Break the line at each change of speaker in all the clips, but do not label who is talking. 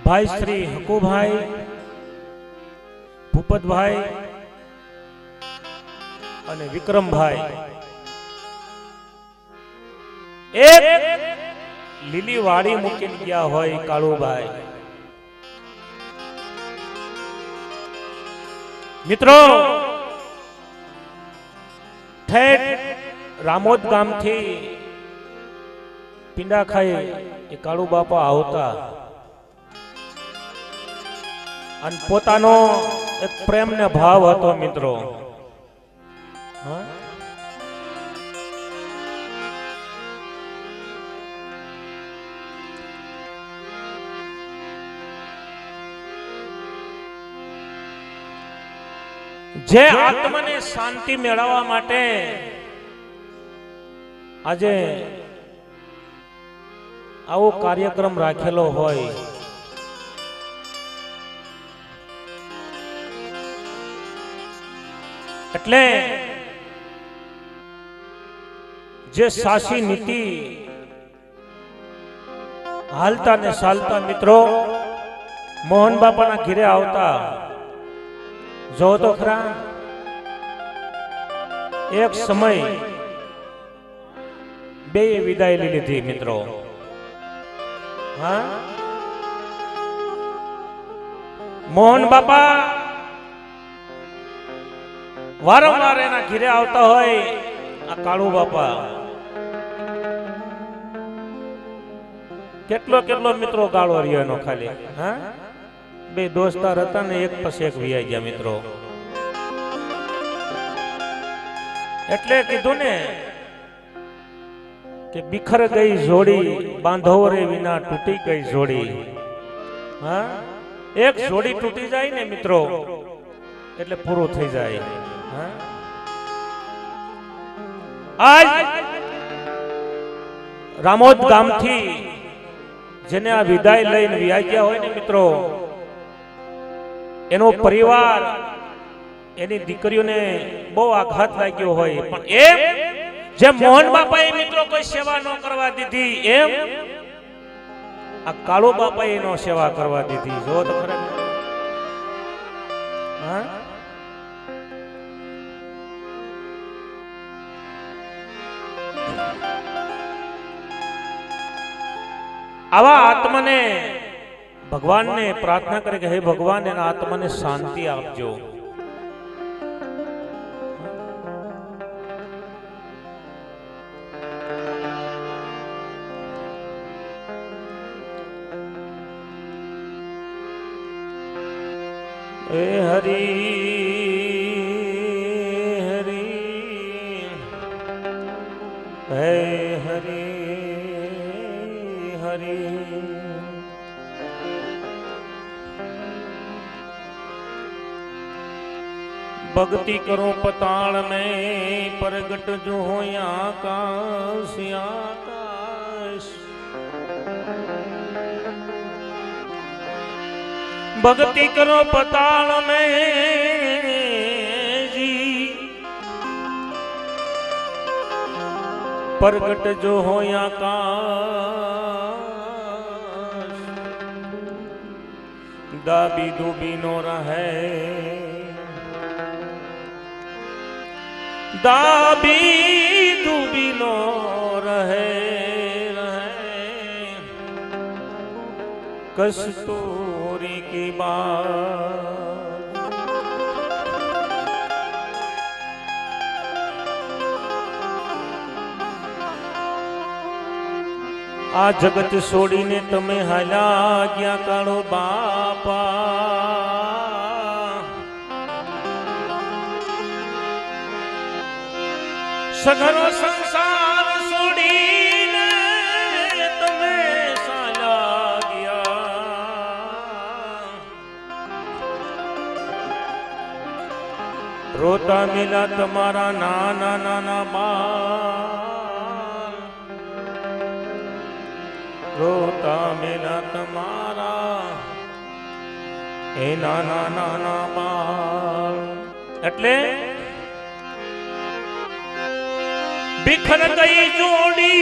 ભાઈ શ્રી હકુભાઈ, ભૂપતભાઈ અને વિક્રમભાઈ એક લીલી વાડી મૂકીને ગયા હોય કાળુભાઈ. મિત્રો ઠેઠ રામોદ ગામથી પીંડા ખાઈ એ કાળુ બાપા આવતા અને પોતાનો એક પ્રેમને ભાવ હતો મિત્રો. જે આત્માને શાંતિ મેળવવા માટે આજે આવો કાર્યક્રમ રાખેલો હોય, એટલે જે સાચી નીતિ હાલતા ને ચાલતા મિત્રો મોહન બાપાના ઘરે આવતા જો તો ખરા. એક સમય બે વિદાય લીધી મિત્રો. હા, મોહન બાપા વારંવાર એના ઘરે આવતા હોય. આ કાળુ બાપા કેટલો કેટલો મિત્રો ગાળો રહ્યો એનો ખાલી. હા, બે દોસ્તાર હતા ને એક પછી એક વિયાઈ ગયા મિત્રો. એટલે કીધું ને કે બિખર ગઈ જોડી બાંધો રે વિના તૂટી ગઈ જોડી. હા, એક જોડી તૂટી જાય ને મિત્રો એટલે પૂરું થઈ જાય. હા, આજ રામોદ ગામથી જેને આ વિદાય લઈને વિયાઈ ગયા હોય ને મિત્રો, એનો પરિવાર એની દીકરીઓને બહુ આઘાત લાગ્યો હોય, પણ એમ જે મોહન બાપાએ મિત્રો કોઈ સેવા ન કરવા દીધી એમ આ કાળુ બાપાએ એનો સેવા કરવા દીધી. જો તો ખરા. હા, આવા આત્માને ભગવાનને પ્રાર્થના કરે કે હે ભગવાન એના આત્માને શાંતિ આપજો. હે હરી હરી હે હરી હરી. भक्ति करो पताल में प्रगट जो हो आकाश आकाश. भक्ति करो पताल में जी प्रगट जो हो आकाश. दाबी दूबी नो रहे दाबी दूबी नो रहे कस्तूरी की बात. आ जगत छोड़ीने तमे हाल्या गया काळो बापा. सघरो संसार छोड़ीने तमे साला गया. रोता मिला तुम्हारा नाना नाना बाल. रोता मिला तुम्हारा ए नाना नाना बाल. એટલે बिखर गई जोड़ी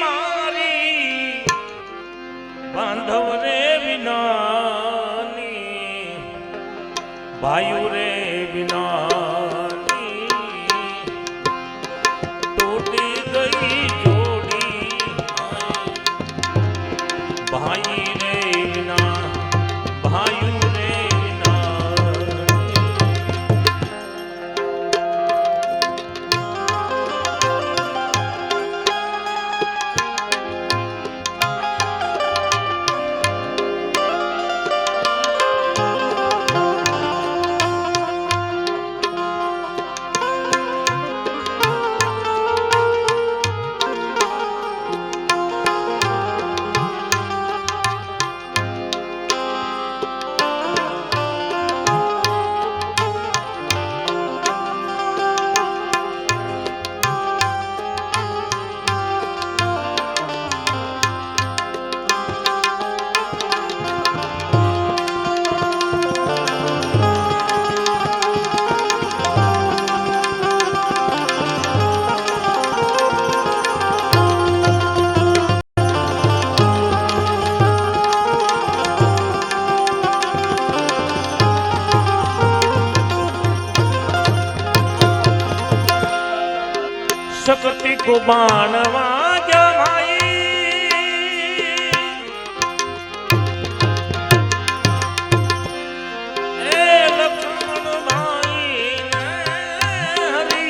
मारी बांधव रे विना ભાઈઓ રે વિનાની તૂટી ગઈ જોડી ભાઈ રે વિના ભાઈઓ રે शक्ति को बाणवा जमाई ए लक्ष्मण भाई हरी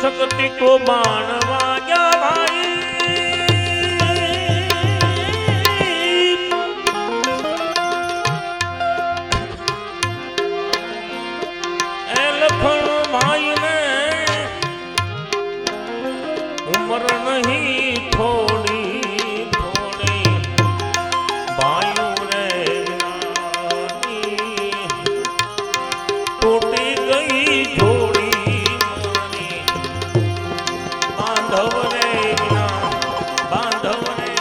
शक्ति को बाणवा जमाई भाई ने उम्र नहीं थोड़ी थोड़ी भाइयों रे टूटी गई जोड़ी मारी बांधव रे बांधव रे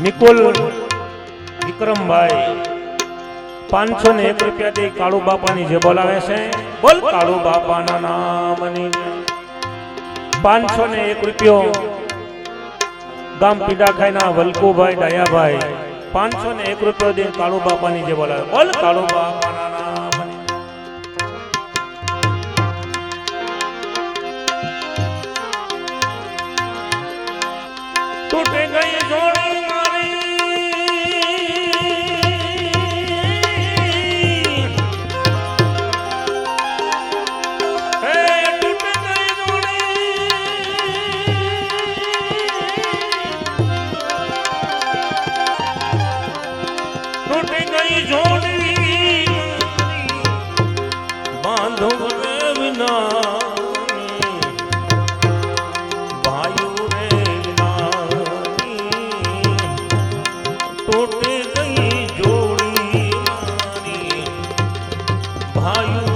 નિકુલ વિક્રમભાઈ 501 રૂપિયા દે કાળુ બાપાની જે બોલાવે છે બોલ કાળુ બાપાના નામની 501 રૂપિયો ગામ પીડાખાઈના વલકુભાઈ ડાયાભાઈ 501 રૂપિયો દે કાળુ બાપાની જે બોલાવે બોલ કાળુ બાપાના નામની टूटे गई जोड़ी टूट गई जोड़ी बांधो रे विना भाइयों रे विनानी टूट गई जोड़ी मारी भाइयों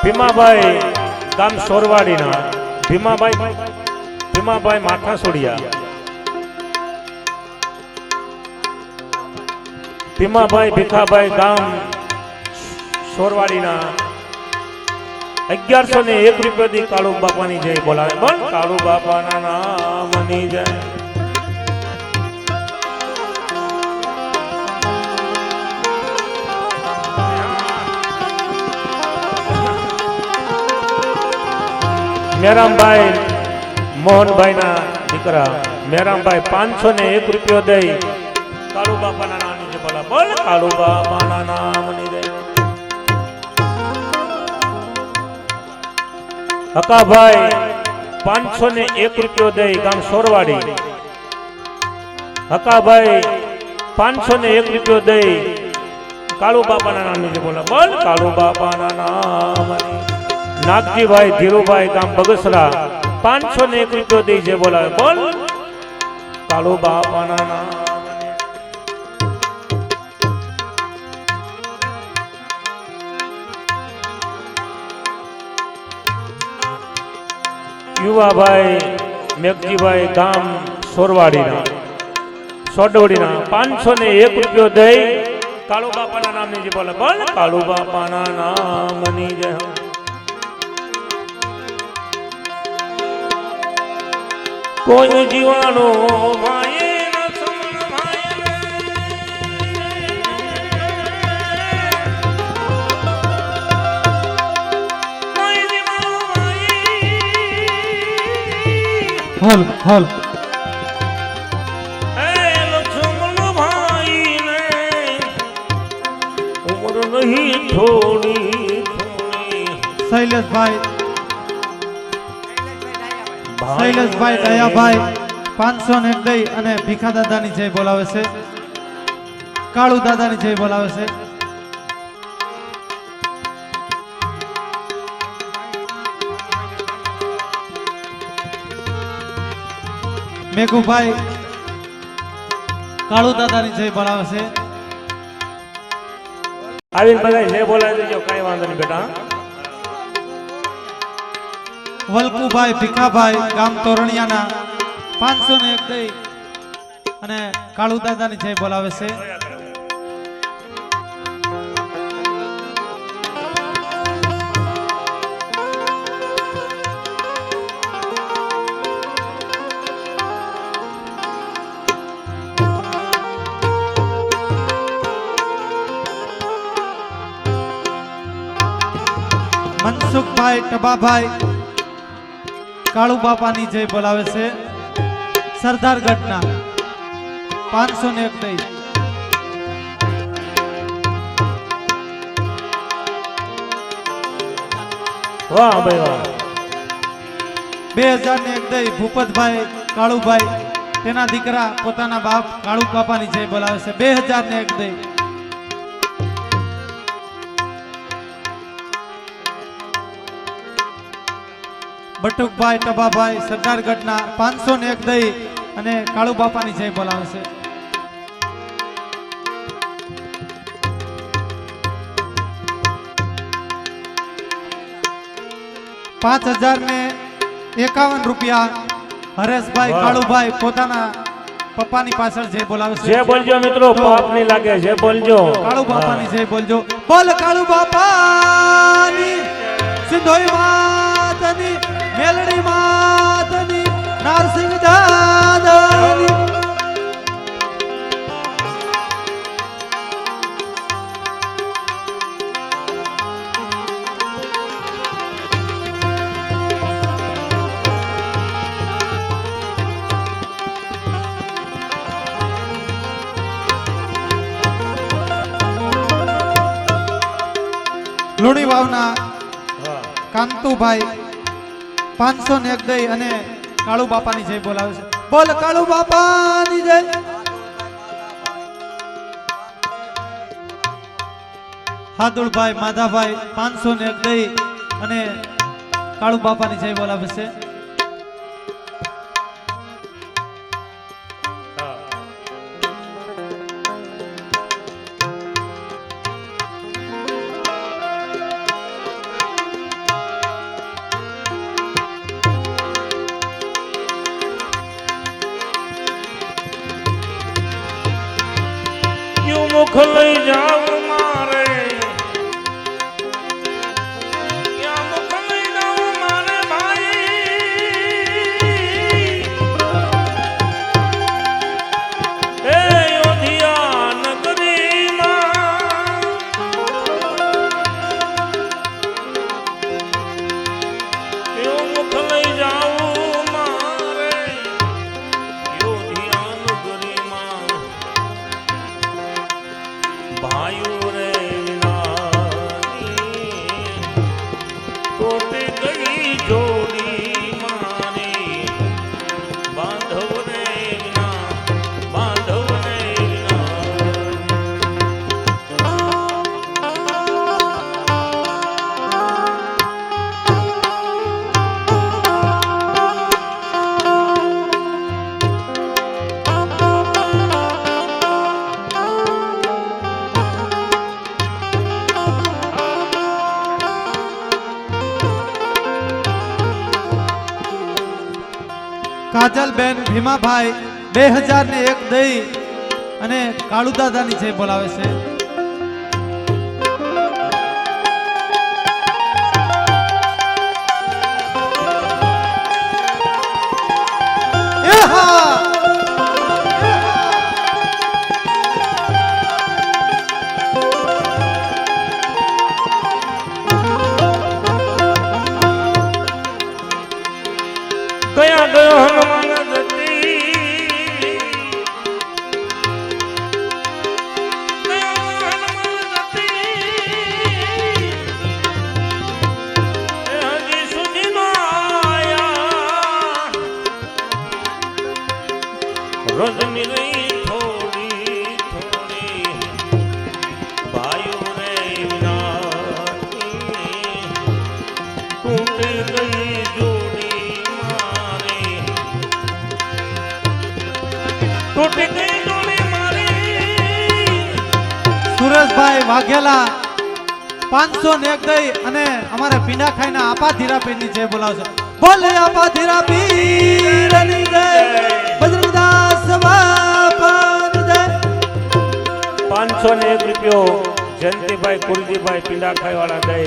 ભીમાભાઈ ગામ સોરવાડીના ભીમાભાઈ માઠા સોડિયા ભીમાભાઈ ભીખાભાઈ ગામ સોરવાડીના 1101 રૂપિયાથી કાળુ બાપાની જય બોલાવે બોલ કાળુ બાપાના નામની જય મેરામભાઈ મોહનભાઈ ના દીકરા મેરામભાઈ 501 રૂપિયો દઈ કાળુ બાપાના નામની જે બોલા બોલ કાળુ બાપાના નામની દઈ. હકાભાઈ 501 રૂપિયો દઈ ગામ સોરવાડી. હકાભાઈ 501 રૂપિયો દઈ કાળુ બાપાના નામની જે બોલા બોલ કાળુ બાપાના નામની. નાગજીભાઈ ધીરુભાઈ ગામ બગસરા 501 રૂપિયો દઈ જે બોલાવે બોલ કાળુ બાપાના નામની. યુવાભાઈ મેઘજીભાઈ ગામ સોરવાડીના સોડવડીના 501 રૂપિયો દઈ કાળુ બાપાના નામની જે બોલે બોલ કાળુ બાપાના નામની જય. કોઈ જીવાનો ભાઈ
હલ હલ
નહીં થોડી
શૈલેષભાઈ દયાભાઈ 501 દઈ અને ભીખા દાદાની જય બોલાવે છે. કાળુ દાદાની જય બોલાવે છે. મેઘુભાઈ કાળુ દાદાની જય બોલાવે છે.
આવીને બધા જે બોલાવી દેજો કાંઈ વાંધો નહીં બેટા.
વલ્કુભાઈ ભીખાભાઈ ગામ તોરણિયાના 501 દઈ અને કાળુ દાદાની જય બોલાવે છે. મનસુખભાઈ ટબાભાઈ કાળુ બાપાની જય બોલાવે છે. સરદારગઢના 501 દઈ.
વાહ ભાઈ વાહ.
2001 દઈ ભૂપતભાઈ કાળુભાઈ તેના દીકરા પોતાના બાપ કાળુ બાપાની જય બોલાવે છે. 2001 દઈ. બટુકભાઈ ટબાભાઈ સરદારગઢના 501 દઈ અને કાળુ બાપાની જય બોલાવે છે. ₹5051 હરેશભાઈ કાળુભાઈ પોતાના પપ્પાની પાછળ જય બોલાવે છે.
જે બોલજો મિત્રો પાપ નહીં લાગે જે બોલજો
કાળુ બાપાની જય બોલજો બોલ કાળુ બાપાની સિંધોઈ માતની મેલડી માતની નારસિંહ દાદાની. લુણી વાવના કાંતુભાઈ 501 દઈ અને કાળુ બાપાની જય બોલાવે છે. બોલ કાળુ બાપાની જય. હાદુળભાઈ માધાભાઈ 501 દઈ અને કાળુ બાપાની જય બોલાવે છે.
મુખ લઈ જાવ મારે ક્યાં મુખ લઈ જાવ મારે ભાઈ એ યોધિયા નગરીમાં ક્યાં મુખ લઈ જાવ મારે
કાજલબેન ભીમાભાઈ 2001 દઈ અને કાળુ દાદાની જય બોલાવે છે.
કયા ગયો હનુમાન જતી હજી સુધી નો આયા રોજની રહી થોડી થોડી ભાઈઓ રે વિનાતી તૂટી ગઈ જોડી મારી તૂટી ગઈ જોડી મારી.
સુરેશભાઈ વાઘેલા 501 દઈ અને અમારે પીંડા ખાઈને આપા ધીરા પીરની જય બોલાવશે. બોલે આપા ધીરા પીરની જય, બજરંગદાસ બાપાની જય.
501 રૂપિયો જયંતિભાઈ કુલજીભાઈ પીંડા ખાઈ વાળા દે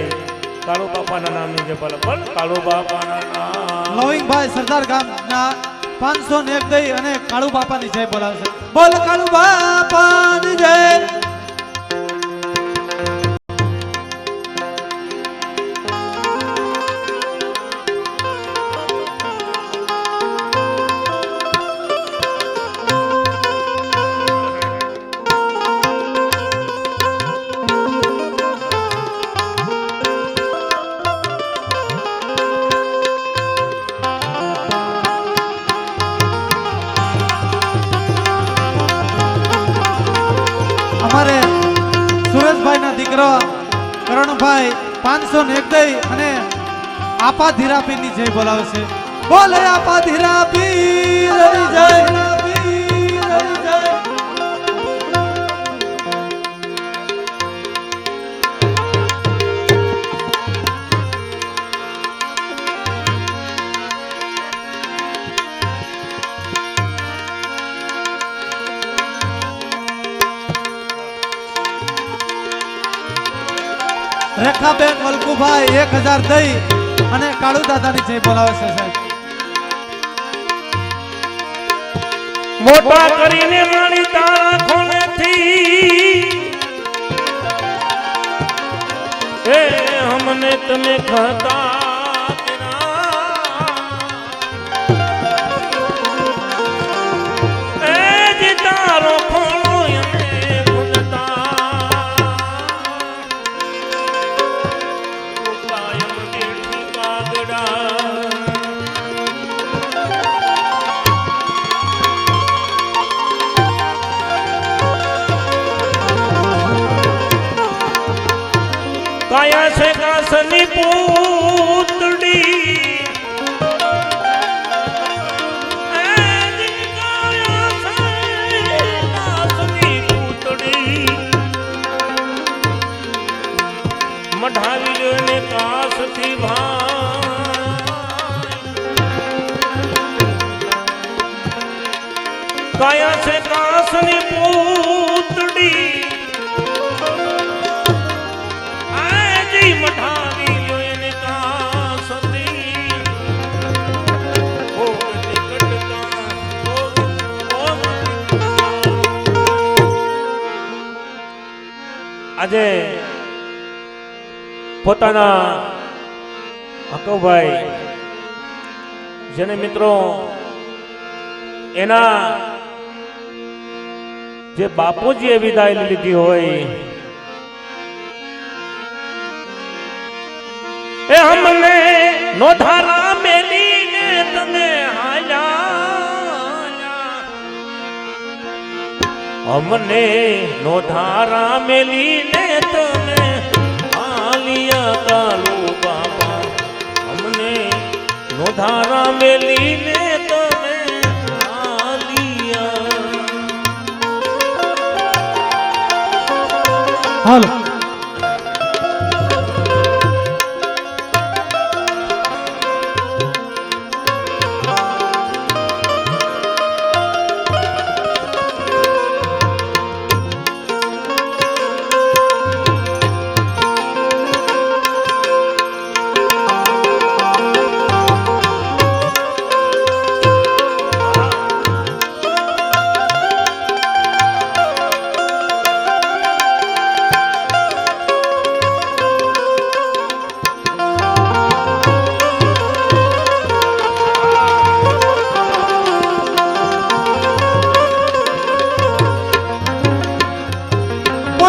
કાળુ બાપાના નામની જે બોલે બોલ કાળુ બાપાના નામ.
લવિંગભાઈ સરદાર ગામના 501 દઈ અને કાળુ બાપાની જય બોલાવશે. બોલ કાળુ બાપાની જય. અમારે સુરેશભાઈ ના દીકરો કરણભાઈ 501 દઈ અને આપા ધીરા પીરની જય બોલાવે છે. બોલે આપા ધીરા પીરની જય. રેખાબેન વલ્કુભાઈ 1000 દઈ અને કાળુ દાદાની જય બોલાવે છે સાહેબ.
મોટા કરીને મારી તારા ખોલેથી એ અમને તમે ખાતા એ જે તારો ખોલો અમે ખુલતા કાયમ દેખી કાગડા કાયા છે કાસની પૂતડી મઢાવી લ્યો ને કાસથી ભાઈ કાયા છે કાસની પૂતડી મઠાવી લ્યો એને કાસથી ભોગતી કટકા આજે પોતાના હકુભાઈ જેને મિત્રો એના જે બાપુજીએ વિદાય લીધી હોય એ અમને નોધારા મેલીને તમે હાલ્યા અમને નોધારા મેલીને તમે હાલિયા કાળુ બાપા અમને નોધારા મેલીને તમે હાલિયા.
હાલો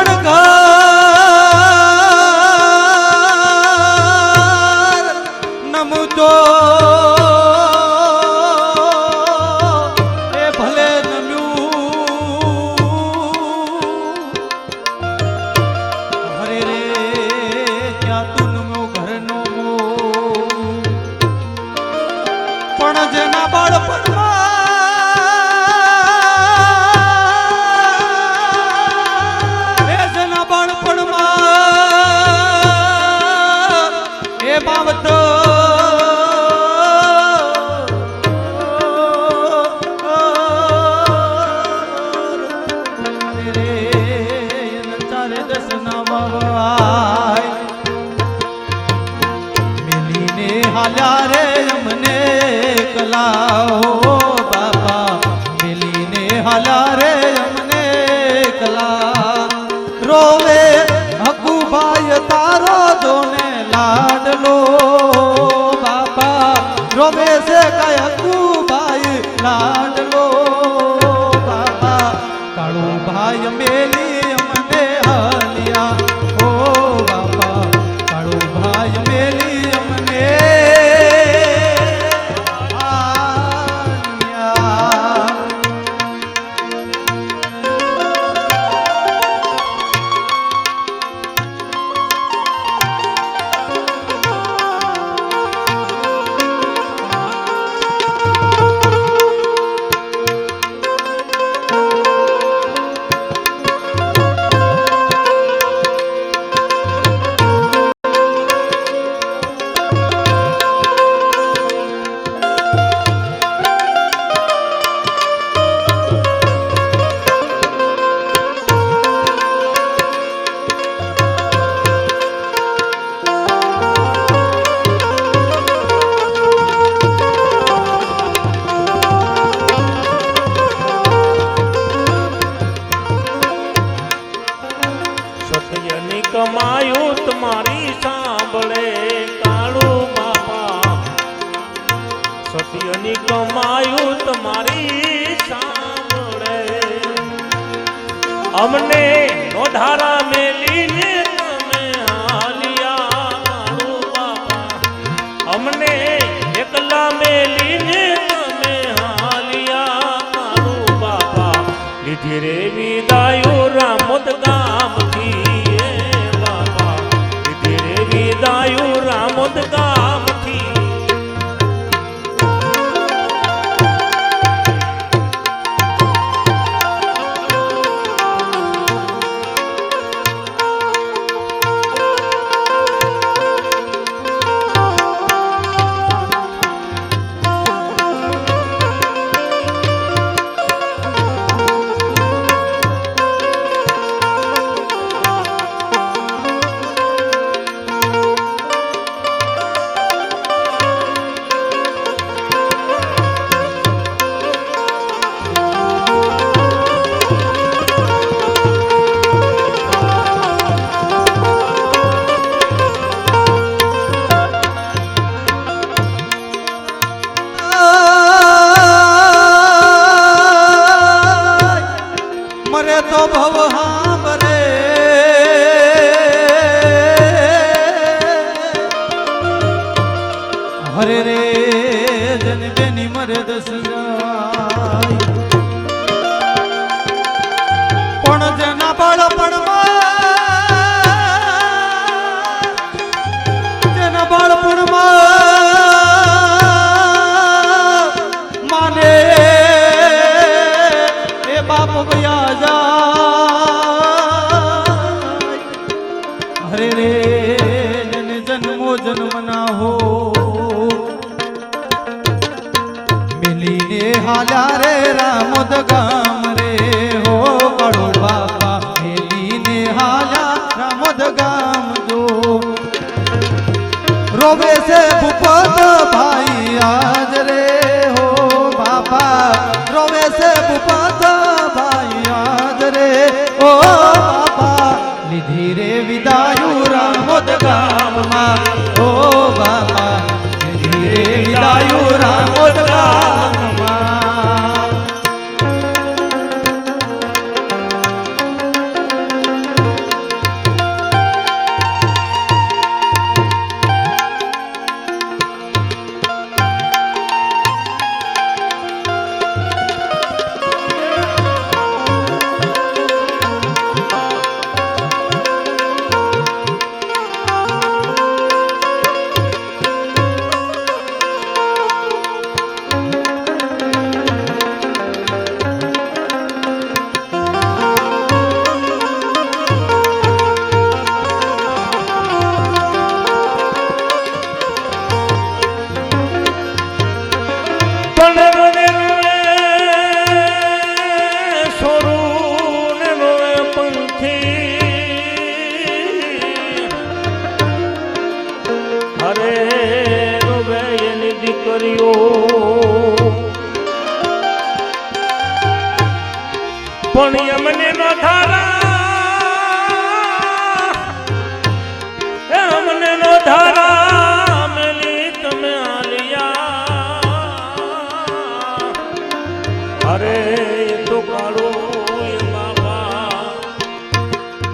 પણ ઘર નમતો એ ભલે નમ્યું હરે રે ક્યાં તું નમ્યો ઘરનો મો પણ જેના બાળપણમાં એ બાબત ચારે દસના બાવાય મિલીને હાલ્યા રે અમને કલાઓ બાપા મિલીને હાલ્યા રે અમને કલા રોવે હકુભાઈ તારો જોને લાડલો બાપા રોવે છે કઈ હકુભાઈ લાડલો બાપા કાળું ભાઈ મેલી અમને હાલ્યા ઓ બાપા કાળું ભાઈ મેલી અમને હાલ્યા
સત્યની કમાયું તમારી સાંભળે કાળું બાપા સત્યની કમાયું તમારી સાંભળે અમને નોધારા મેલીને તમે હાલ્યા કાળું બાપા અમને એકલા મેલીને તમે હાલ્યા કાળું બાપા લીધી રે વિદાયો રામોદ ગામથી એ બાપા લીધી રે વિદાયો રામોદ ગામથી મરે તો ભવ હાંભરે હરે રે જન બેની મરે દસરાય પણ જેના બાળપણમાં માને એ બાપ ભયા જાય હરે રે જન જન્મો જન્મના હો મિલીને હાલ્યા રે રામોદ ગામ રે હો કાળો બાપા મિલીને હાલ્યા રામોદ ગામ જો રોવે છે ભૂપત ભાઈ આજ રે હો બાપા રોવે છે ભૂપત ભાઈ આજ રે ઓ બાપા લીધી રે વિદાયું રામોદ ગામમાં ઓ બાપા લીધી રે વિદાયું રામોદ ગામમાં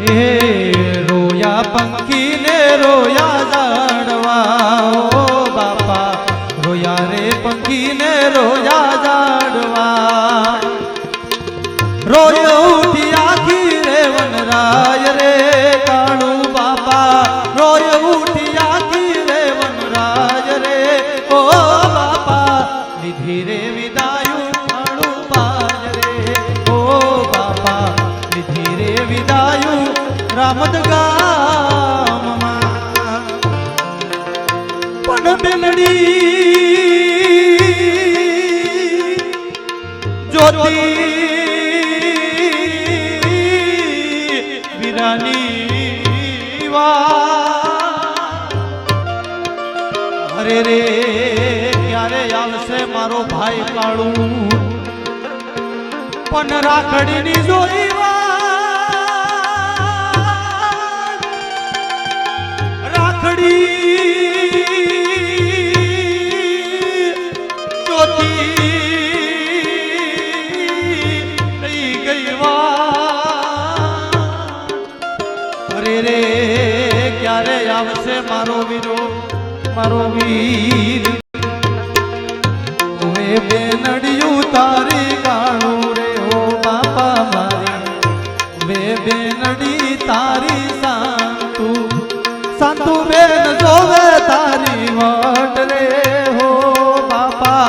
એ રોયા પંખી ને રોયા ઝાડવા ઓ બાપા રોયા રે પંખી ને રોયા ઝાડવા રોયો ઉઠી આખી રે વનરાય રે કાળુ બાપા રોયો ઉઠી આખી રે વનરાય રે ઓ બાપા લીધી રે વિદાયું કાળુ પાજ રે ઓ બાપા લીધી રે વિદાયું રામદ ગામમાં પણ બેનડી જ્યોતિ અરે રે ક્યારે આવશે મારો ભાઈ કાળુ પણ રાખડીની જોઈ રાખડી જ્યોતિ થઈ ગઈ અરે રે ક્યારે આવશે મારો વીરો મારો વીર ઓએ બેનડિયું તારી કાળું રે ઓ બાપા મારી વે બેનડી તારી સાંતુ સાંતુ બેન જોવે તારી વાટ રે હો બાપા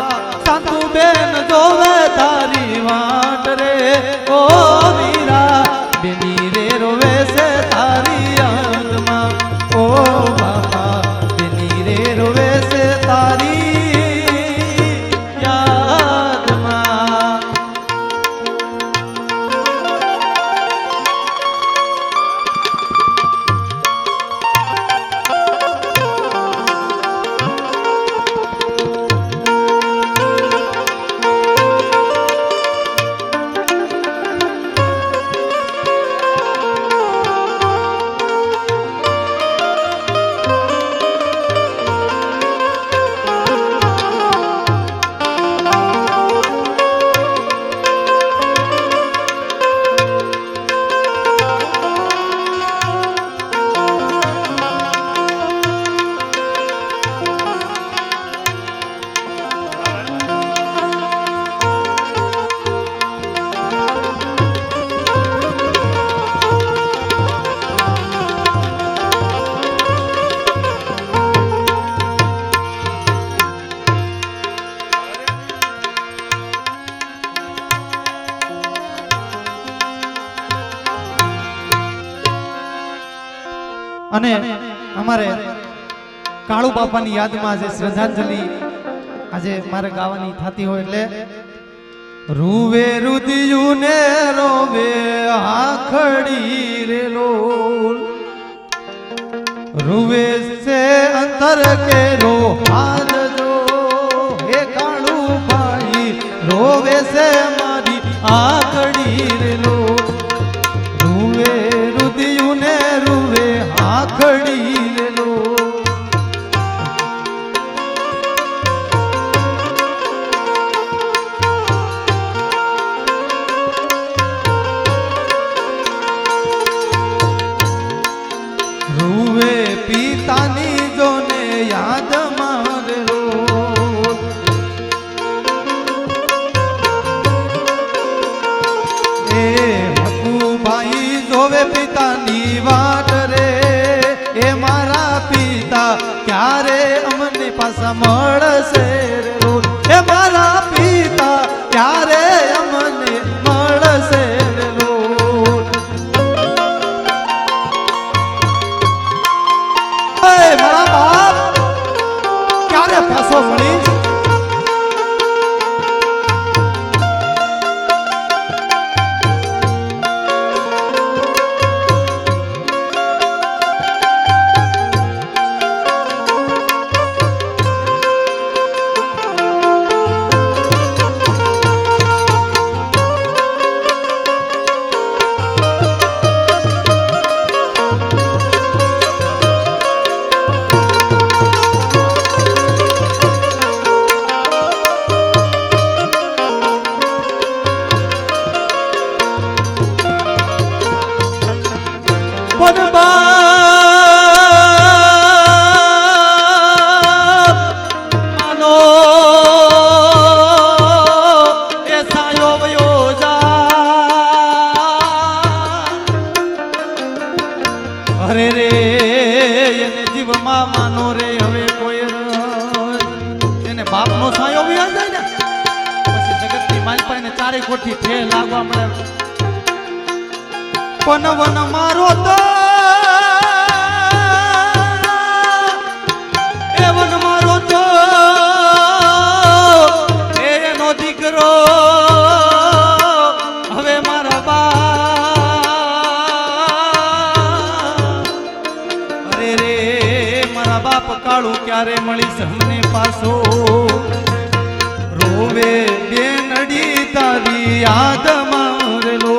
સાંતુ બેન જોવે તારી વાટ રે ઓ વીરા બેની રે રોવે છે તારી યાદમાં ઓ બાપા બેની રે રોવે છે તારી યાદમાં અને અમારે કાળુ બાપાની યાદમાં આજે શ્રદ્ધાંજલિ આજે મારે ગાવાની થતી હોય એટલે રૂવે રુદિયું ને રોવે આખડી રે લોલ રૂવે સે અંતર કે રો હાલ જો હે કાળુ ભાઈ રોવે સે મારી આખડી રે લોલ રૂવે રુદિયું ને રૂવે આખડી રે લોલ રૂવે પિતાની જોને યાદ મારો એ હકુભાઈ જોવે પિતાની વાટ રે એ મારા પિતા ક્યારે અમને પાછા મળશે રે એ મારા પિતા ક્યારે અમને મળશે રે મારા બાપ ક્યારે પાછો મળીશ પણ બાપ માનો એ સાયો વયો જા અરે રે એને જીવમાં માનો રે હવે કોઈ એને બાપનો સાયો વયો જાય ને પછી જગતની માલપાઈને ચારે કોઠી ઠે લાગવા મળે પણ વન મારો તો એ વન મારો તો એનો દીકરો હવે મારા બાપ અરે રે મારા બાપ કાળું ક્યારે મળીશ અમને પાછો રોવે બેનડી તારી યાદ મારેલો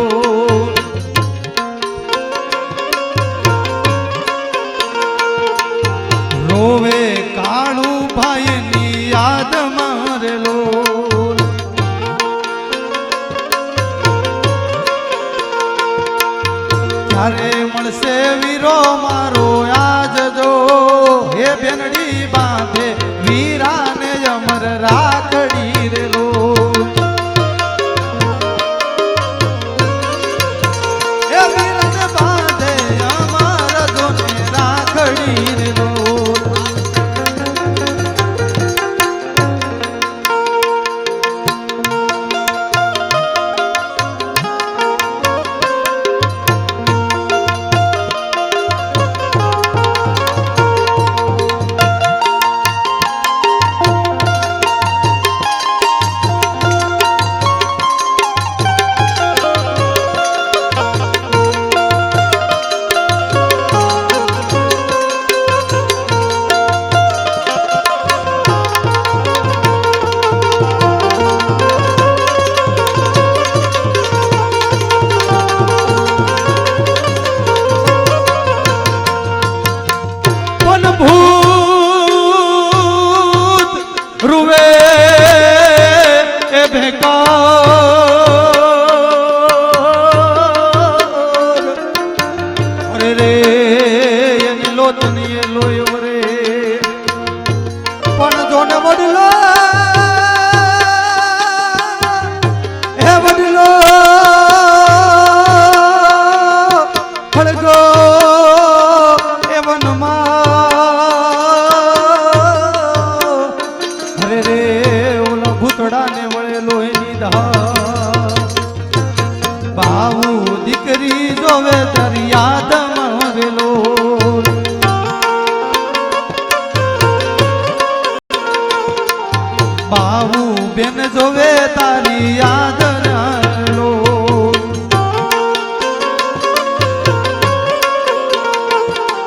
રોવે કાળું ભાઈની યાદ મારેલો ક્યારે મળશે વીરો મારો આજ જો હે બેનડી બાંધે વીરાને અમર રાખડી રેલો હે વીરાને બાંધે અમર જોને રાખડી રેલો રૂવે એ ભેકાર અરે રે એની લોચની એ લોયો રે પણ જોને વડલો હે વડલો ખડગો એ વનમાં ભૂતડાને વળેલો એની દા બાહુ દીકરી જોવે તારી યાદ મરેલો બાહુ બેન જોવે તારી યાદ મરેલો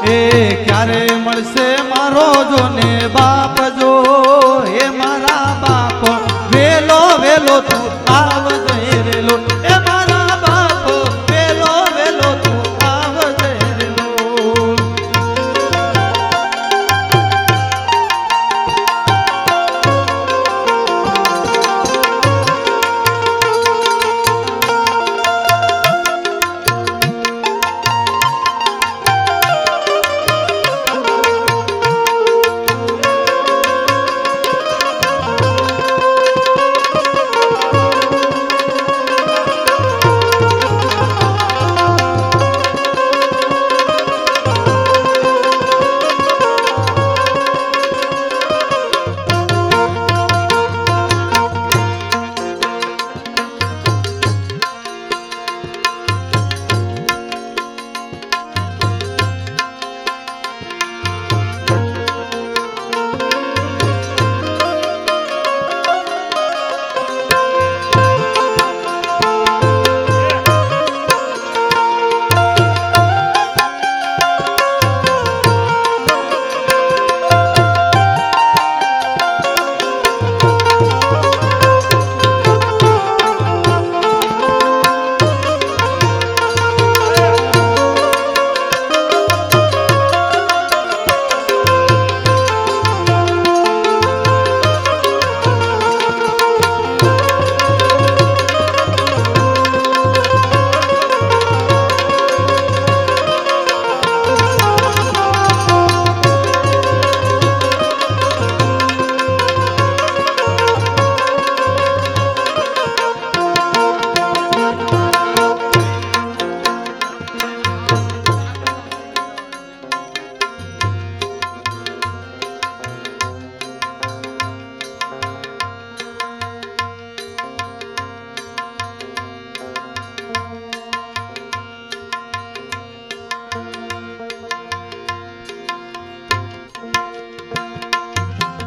એ ક્યારે મળશે મારો જોને બાપ જો એ મારા બાપ વેલો વેલો તું આવજે રેલો એ મારા બાપ વેલો વેલો તું આવજે રેલો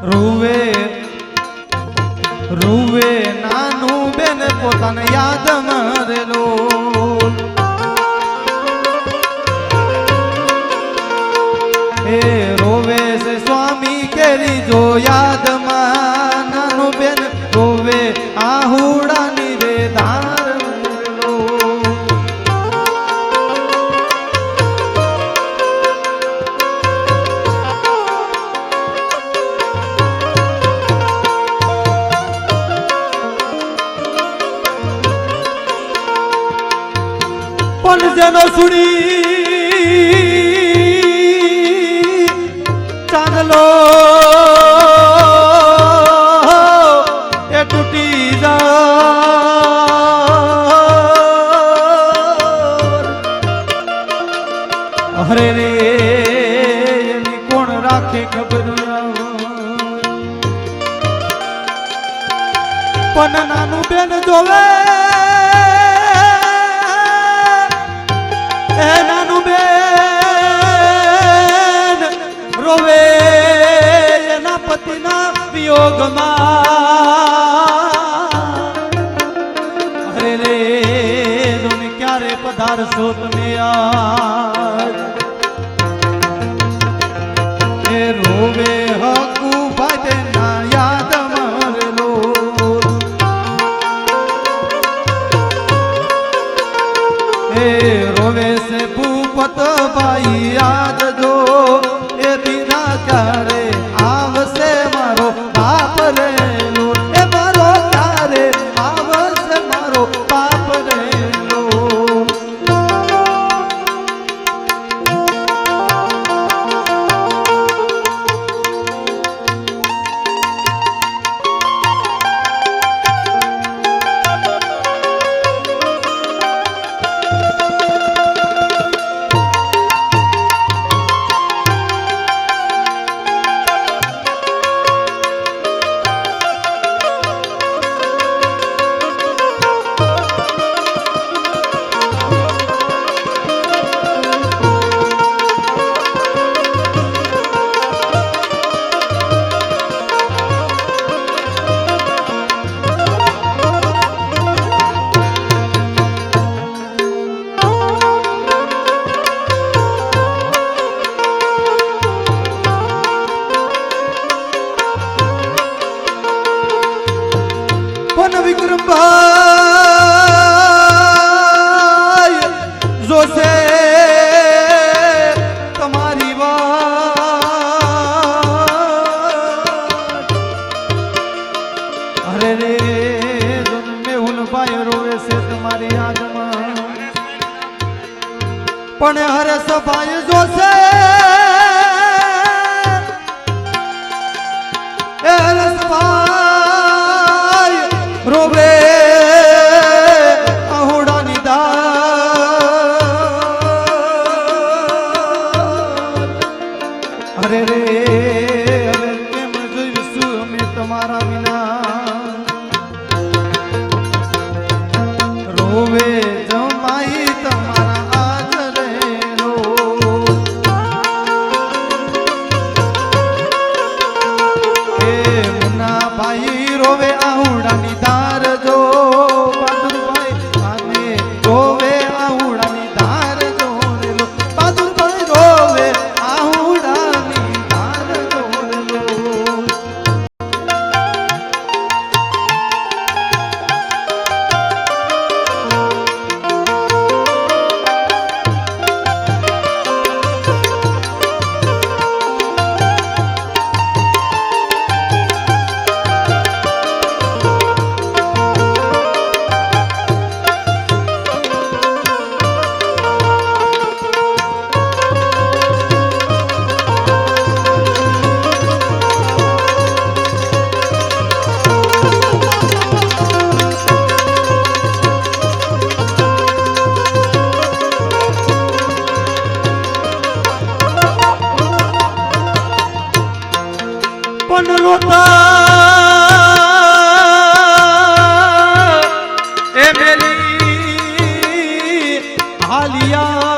રૂવે રૂવે નાનું બેન પોતાને યાદ મરેલો એ રોવે છે સ્વામી કેરી જો યાદમાં નાનું બેન રોવે આહુડાની રે ધાર મરેલો પણ જેનો સુડી ચાંદલો એ તૂટી જા હરે રે એની કોણ રાખે ખબર પણ નાનું બેન જોવે નાનું બેન રોવે એના પતિના વિયોગમાં અરે રે તમે ક્યારે પધારશો તમે આજ એ રોવે હકુ ભાઈ ના યાદ મરેલો એ રોવે છે ભૂપત ભાઈ યાદ જો એ દિના ક્યારે આવશે મારો બાપ રેલો એ મારો ક્યારે આવશે મારો બાપ રેલો વિક્રમભાઈ જોશે તમારી વાત અરે રે મેહુલભાઈ રોવે છે તમારી યાદમાં પણ હરેશભાઈ જોશે હરેશભાઈ રોવે આહુડાની દાર અરે રે હવે કેમ જોઈશું અમે તમારા વિના રોવે જમાઈ તમારા આજ રેલો એ મુન્ના ભાઈ રોવે આહુડાની ધાર જો બહાદુરભાઈ આને રોવે આહુડાની ધાર જો રેલો બહાદુરભાઈ રોવે આહુડાની ધાર જો રેલો પણ રોતા એ મેલી હાલિયા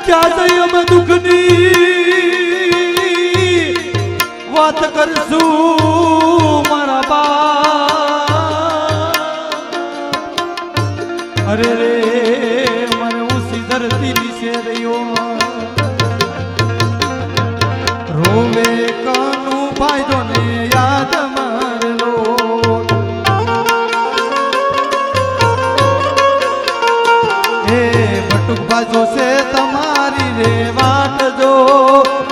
ક્યાં જઈ અમે દુઃખની વાત કરશું મારા બા અરે રે મને ઉસી ધરતી નીચે રહ્યો રોવે કાનું ભાઈઓ ને યાદ મારલો એ બટુક બાજો છે તમારી રે વાટ જો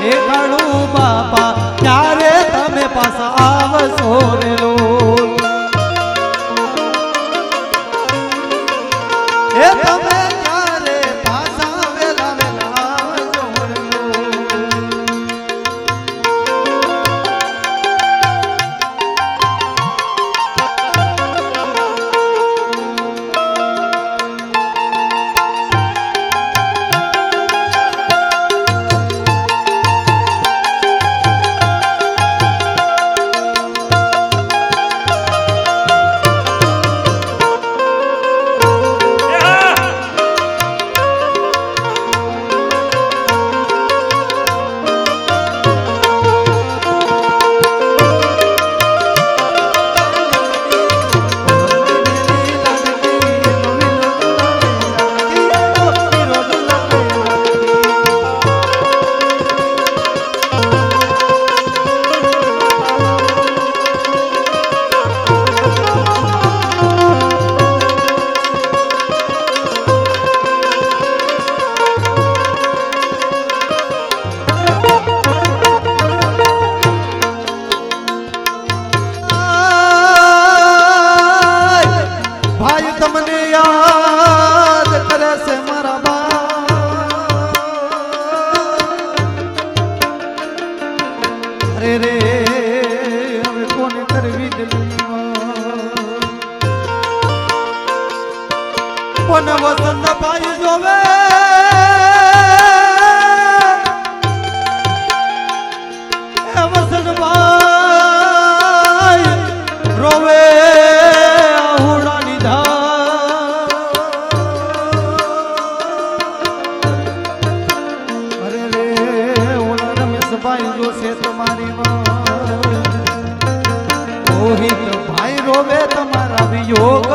એ કાળુ બાપા ક્યારે તમે પાછા આવશો રે લો એ તમે ક્યારે પાછા વેલા વેલા આવશો રે લો પણ વસંત ભાઈ જોવે એ વસંત ભાઈ રોવે આહુડાની ધાર અરે રે ઓલા રમેશભાઈ જોશે તમારી રોહિત ભાઈ રોવે તમારા વિયોગ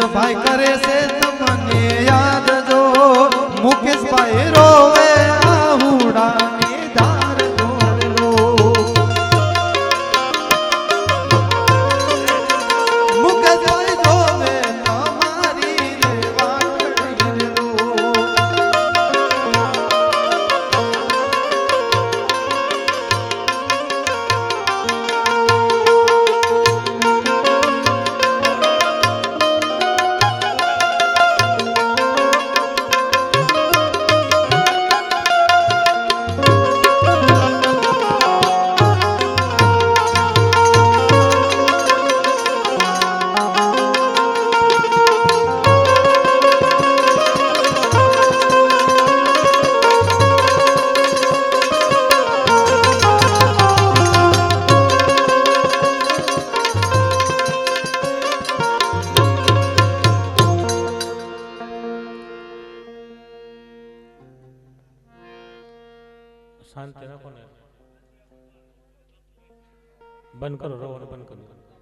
ભાઈ કરે છે તમને યાદ જો મુકેશભાઈ રોવે આહુડાની ધાર દોરલો મુકેશભાઈ રોવે તમારી રે વાટડી લો
શાંતિ રાખો ને બંધ કરો રવો બંધ કરો